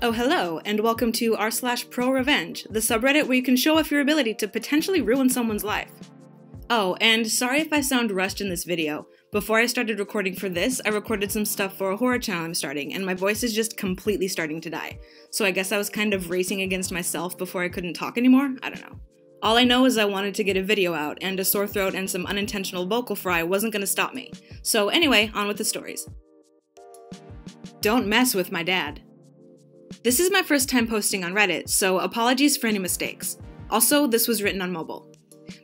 Oh hello, and welcome to r/ProRevenge, the subreddit where you can show off your ability to potentially ruin someone's life. Oh, and sorry if I sound rushed in this video. Before I started recording for this, I recorded some stuff for a horror channel I'm starting, and my voice is just completely starting to die. So I guess I was kind of racing against myself before I couldn't talk anymore? I don't know. All I know is I wanted to get a video out, and a sore throat and some unintentional vocal fry wasn't gonna stop me. So anyway, on with the stories. Don't mess with my dad. This is my first time posting on Reddit, so apologies for any mistakes. Also, this was written on mobile.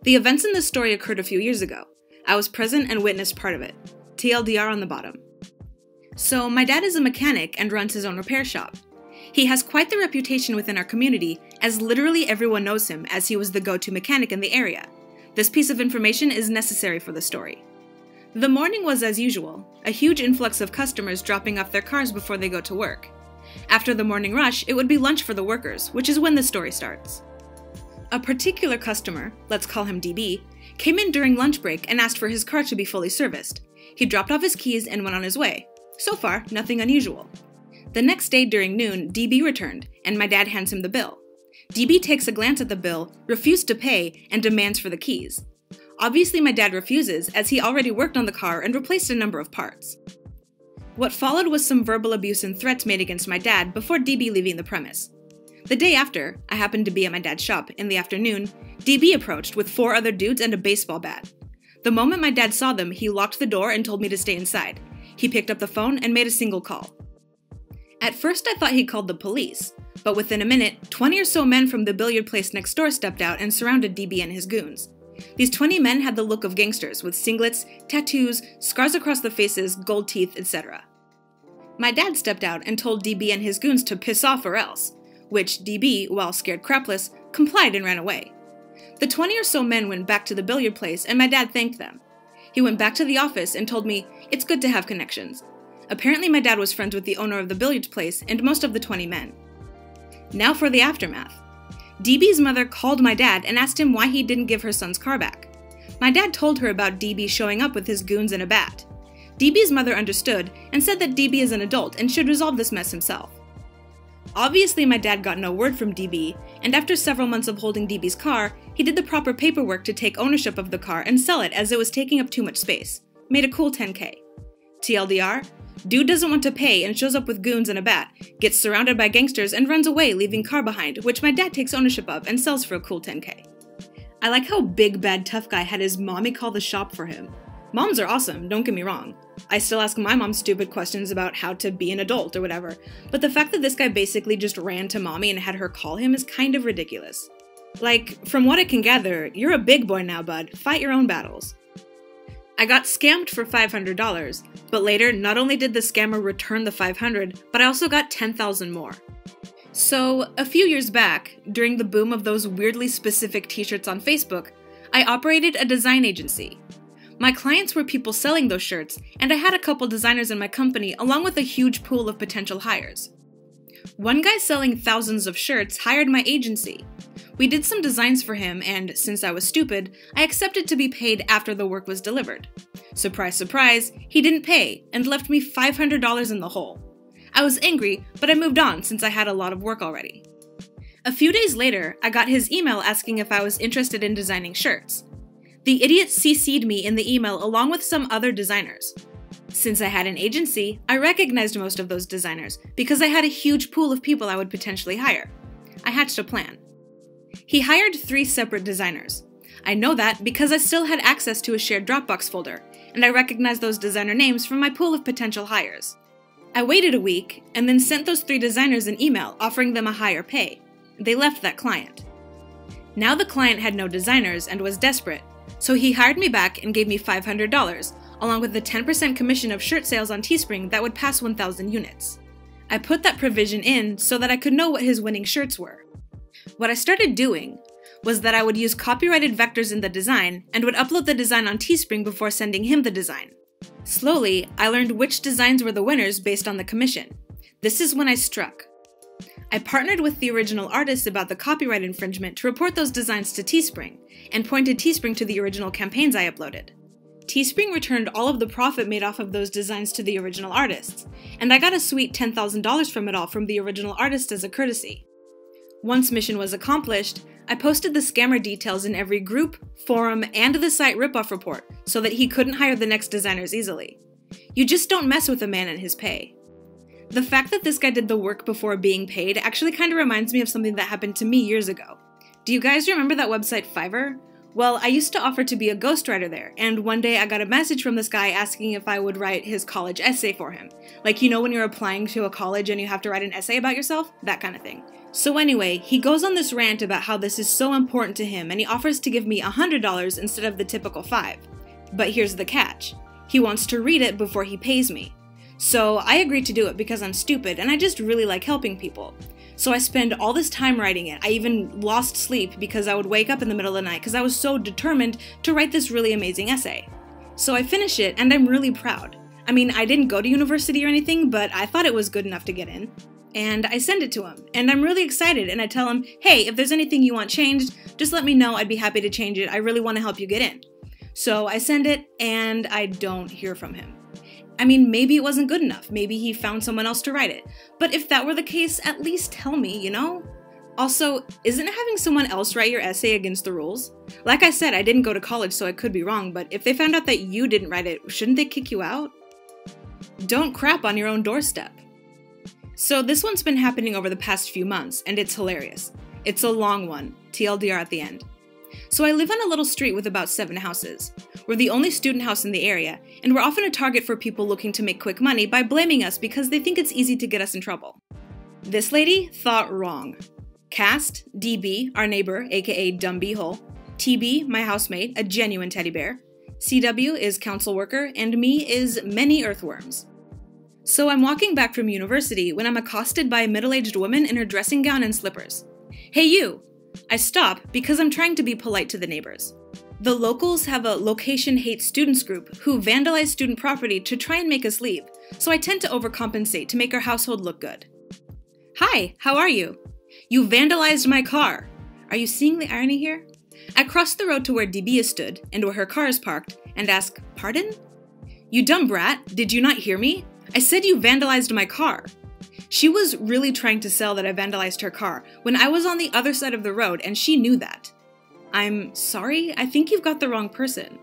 The events in this story occurred a few years ago. I was present and witnessed part of it. TLDR on the bottom. So, my dad is a mechanic and runs his own repair shop. He has quite the reputation within our community, as literally everyone knows him, as he was the go-to mechanic in the area. This piece of information is necessary for the story. The morning was as usual, a huge influx of customers dropping off their cars before they go to work. After the morning rush, it would be lunch for the workers, which is when the story starts. A particular customer, let's call him DB, came in during lunch break and asked for his car to be fully serviced. He dropped off his keys and went on his way. So far, nothing unusual. The next day during noon, DB returned, and my dad hands him the bill. DB takes a glance at the bill, refused to pay, and demands for the keys. Obviously my dad refuses, as he already worked on the car and replaced a number of parts. What followed was some verbal abuse and threats made against my dad before DB leaving the premise. The day after, I happened to be at my dad's shop in the afternoon, DB approached with 4 other dudes and a baseball bat. The moment my dad saw them, he locked the door and told me to stay inside. He picked up the phone and made a single call. At first I thought he called the police, but within a minute, 20 or so men from the billiard place next door stepped out and surrounded DB and his goons. These 20 men had the look of gangsters, with singlets, tattoos, scars across the faces, gold teeth, etc. My dad stepped out and told DB and his goons to piss off or else, which DB, while scared crapless, complied and ran away. The 20 or so men went back to the billiard place and my dad thanked them. He went back to the office and told me, it's good to have connections. Apparently my dad was friends with the owner of the billiards place and most of the 20 men. Now for the aftermath. DB's mother called my dad and asked him why he didn't give her son's car back. My dad told her about DB showing up with his goons and a bat. DB's mother understood and said that DB is an adult and should resolve this mess himself. Obviously my dad got no word from DB, and after several months of holding DB's car, he did the proper paperwork to take ownership of the car and sell it as it was taking up too much space. Made a cool 10K. TLDR, dude doesn't want to pay and shows up with goons and a bat, gets surrounded by gangsters and runs away leaving car behind, which my dad takes ownership of and sells for a cool 10K. I like how Big Bad Tough Guy had his mommy call the shop for him. Moms are awesome, don't get me wrong. I still ask my mom stupid questions about how to be an adult or whatever, but the fact that this guy basically just ran to mommy and had her call him is kind of ridiculous. Like, from what I can gather, you're a big boy now, bud. Fight your own battles. I got scammed for $500, but later, not only did the scammer return the $500, but I also got $10,000 more. So, a few years back, during the boom of those weirdly specific t-shirts on Facebook, I operated a design agency. My clients were people selling those shirts, and I had a couple designers in my company along with a huge pool of potential hires. One guy selling thousands of shirts hired my agency. We did some designs for him, and since I was stupid, I accepted to be paid after the work was delivered. Surprise, surprise, he didn't pay and left me $500 in the hole. I was angry, but I moved on since I had a lot of work already. A few days later, I got his email asking if I was interested in designing shirts. The idiot CC'd me in the email along with some other designers. Since I had an agency, I recognized most of those designers because I had a huge pool of people I would potentially hire. I hatched a plan. He hired 3 separate designers. I know that because I still had access to a shared Dropbox folder, and I recognized those designer names from my pool of potential hires. I waited a week, and then sent those 3 designers an email offering them a higher pay. They left that client. Now the client had no designers and was desperate, so he hired me back and gave me $500, along with the 10% commission of shirt sales on Teespring that would pass 1,000 units. I put that provision in so that I could know what his winning shirts were. What I started doing was that I would use copyrighted vectors in the design and would upload the design on Teespring before sending him the design. Slowly, I learned which designs were the winners based on the commission. This is when I struck. I partnered with the original artists about the copyright infringement to report those designs to Teespring, and pointed Teespring to the original campaigns I uploaded. Teespring returned all of the profit made off of those designs to the original artists, and I got a sweet $10,000 from it all from the original artist as a courtesy. Once mission was accomplished, I posted the scammer details in every group, forum, and the site ripoff report so that he couldn't hire the next designers easily. You just don't mess with a man and his pay. The fact that this guy did the work before being paid actually kind of reminds me of something that happened to me years ago. Do you guys remember that website Fiverr? Well, I used to offer to be a ghostwriter there, and one day I got a message from this guy asking if I would write his college essay for him. Like, you know when you're applying to a college and you have to write an essay about yourself? That kind of thing. So anyway, he goes on this rant about how this is so important to him, and he offers to give me $100 instead of the typical $5. But here's the catch. He wants to read it before he pays me. So I agreed to do it because I'm stupid and I just really like helping people. So I spend all this time writing it. I even lost sleep because I would wake up in the middle of the night because I was so determined to write this really amazing essay. So I finish it and I'm really proud. I mean, I didn't go to university or anything, but I thought it was good enough to get in. And I send it to him, and I'm really excited, and I tell him, hey, if there's anything you want changed, just let me know, I'd be happy to change it, I really want to help you get in. So I send it, and I don't hear from him. I mean, maybe it wasn't good enough, maybe he found someone else to write it, but if that were the case, at least tell me, you know? Also, isn't having someone else write your essay against the rules? Like I said, I didn't go to college, so I could be wrong, but if they found out that you didn't write it, shouldn't they kick you out? Don't crap on your own doorstep. So this one's been happening over the past few months, and it's hilarious. It's a long one, TLDR at the end. So I live on a little street with about 7 houses. We're the only student house in the area, and we're often a target for people looking to make quick money by blaming us because they think it's easy to get us in trouble. This lady thought wrong. Cast, DB, our neighbor, aka Dumb Beehole, TB, my housemate, a genuine teddy bear, CW is council worker, and me is many earthworms. So I'm walking back from university when I'm accosted by a middle-aged woman in her dressing gown and slippers. Hey you! I stop because I'm trying to be polite to the neighbors. The locals have a location hate students group who vandalize student property to try and make us leave, so I tend to overcompensate to make our household look good. Hi, how are you? You vandalized my car! Are you seeing the irony here? I cross the road to where DB is stood and where her car is parked and ask, pardon? You dumb brat, did you not hear me? I said you vandalized my car. She was really trying to sell that I vandalized her car when I was on the other side of the road and she knew that. I'm sorry, I think you've got the wrong person.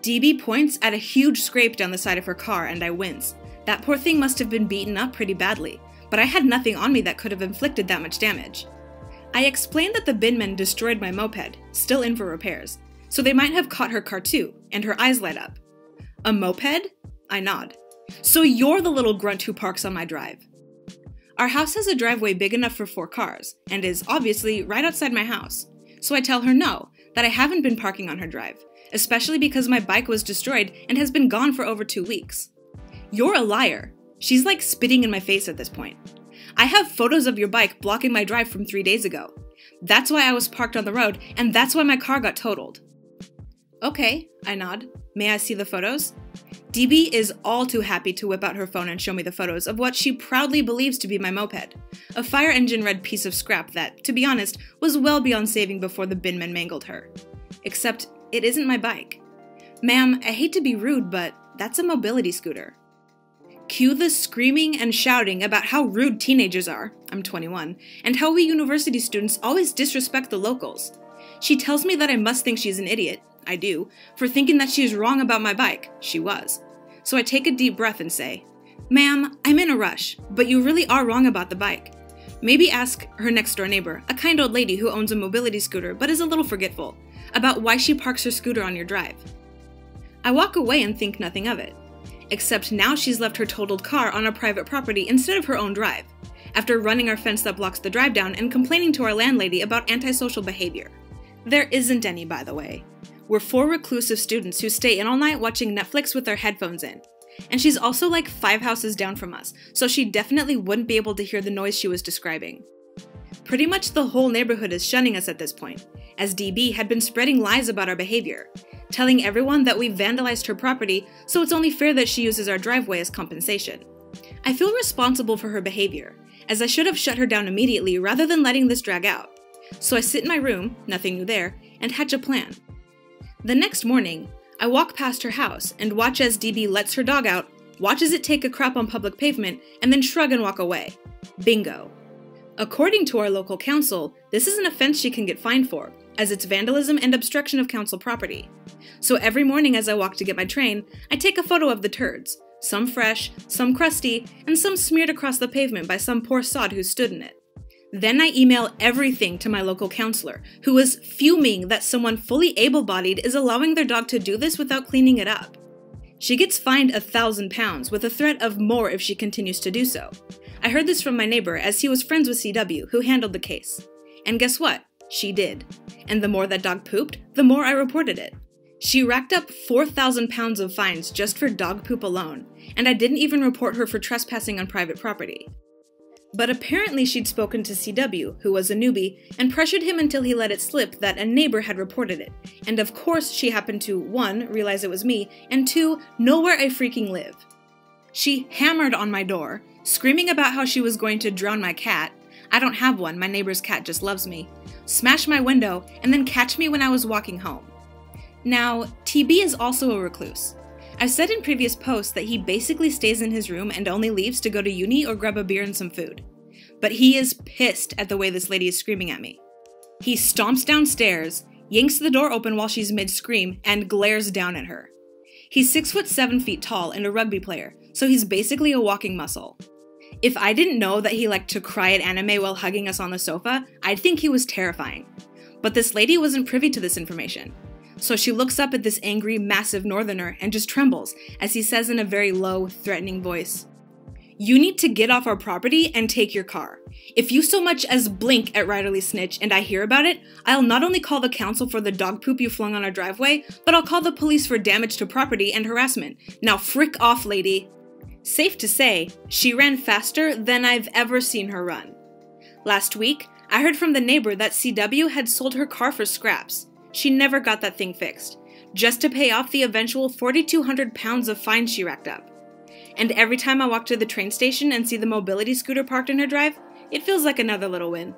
DB points at a huge scrape down the side of her car and I wince. That poor thing must have been beaten up pretty badly, but I had nothing on me that could have inflicted that much damage. I explained that the binmen destroyed my moped, still in for repairs, so they might have caught her car too, and her eyes light up. A moped? I nod. So you're the little grunt who parks on my drive. Our house has a driveway big enough for 4 cars, and is obviously right outside my house. So I tell her no, that I haven't been parking on her drive, especially because my bike was destroyed and has been gone for over 2 weeks. You're a liar. She's like spitting in my face at this point. I have photos of your bike blocking my drive from 3 days ago. That's why I was parked on the road, and that's why my car got totaled. Okay, I nod. May I see the photos? DB is all too happy to whip out her phone and show me the photos of what she proudly believes to be my moped. A fire engine red piece of scrap that, to be honest, was well beyond saving before the binmen mangled her. Except, it isn't my bike. Ma'am, I hate to be rude, but that's a mobility scooter. Cue the screaming and shouting about how rude teenagers are, I'm 21, and how we university students always disrespect the locals. She tells me that I must think she's an idiot, I do, for thinking that she is wrong about my bike. She was. So I take a deep breath and say, Ma'am, I'm in a rush, but you really are wrong about the bike. Maybe ask her next door neighbor, a kind old lady who owns a mobility scooter but is a little forgetful, about why she parks her scooter on your drive. I walk away and think nothing of it. Except now she's left her totaled car on a private property instead of her own drive, after running our fence that blocks the drive down and complaining to our landlady about antisocial behavior. There isn't any, by the way. We're 4 reclusive students who stay in all night watching Netflix with their headphones in. And she's also like 5 houses down from us, so she definitely wouldn't be able to hear the noise she was describing. Pretty much the whole neighborhood is shunning us at this point, as DB had been spreading lies about our behavior, telling everyone that we vandalized her property, so it's only fair that she uses our driveway as compensation. I feel responsible for her behavior, as I should have shut her down immediately rather than letting this drag out. So I sit in my room, nothing new there, and hatch a plan. The next morning, I walk past her house and watch as DB lets her dog out, watches it take a crap on public pavement, and then shrug and walk away. Bingo. According to our local council, this is an offense she can get fined for, as it's vandalism and obstruction of council property. So every morning as I walk to get my train, I take a photo of the turds, some fresh, some crusty, and some smeared across the pavement by some poor sod who stood in it. Then I email everything to my local councillor, who is fuming that someone fully able-bodied is allowing their dog to do this without cleaning it up. She gets fined £1,000 with a threat of more if she continues to do so. I heard this from my neighbor as he was friends with CW, who handled the case. And guess what? She did. And the more that dog pooped, the more I reported it. She racked up £4,000 of fines just for dog poop alone, and I didn't even report her for trespassing on private property. But apparently she'd spoken to CW, who was a newbie, and pressured him until he let it slip that a neighbor had reported it, and of course she happened to 1. Realize it was me, and 2. Know where I freaking live. She hammered on my door, screaming about how she was going to drown my cat. I don't have one, my neighbor's cat just loves me. Smash my window, and then catch me when I was walking home. Now, TB is also a recluse. I've said in previous posts that he basically stays in his room and only leaves to go to uni or grab a beer and some food. But he is pissed at the way this lady is screaming at me. He stomps downstairs, yanks the door open while she's mid-scream, and glares down at her. He's 6'7" tall and a rugby player, so he's basically a walking muscle. If I didn't know that he liked to cry at anime while hugging us on the sofa, I'd think he was terrifying. But this lady wasn't privy to this information. So she looks up at this angry, massive northerner and just trembles as he says in a very low, threatening voice, "You need to get off our property and take your car. If you so much as blink at Riderly Snitch and I hear about it, I'll not only call the council for the dog poop you flung on our driveway, but I'll call the police for damage to property and harassment. Now frick off, lady." Safe to say, she ran faster than I've ever seen her run. Last week, I heard from the neighbor that CW had sold her car for scraps. She never got that thing fixed, just to pay off the eventual £4,200 of fines she racked up. And every time I walk to the train station and see the mobility scooter parked in her drive, it feels like another little win.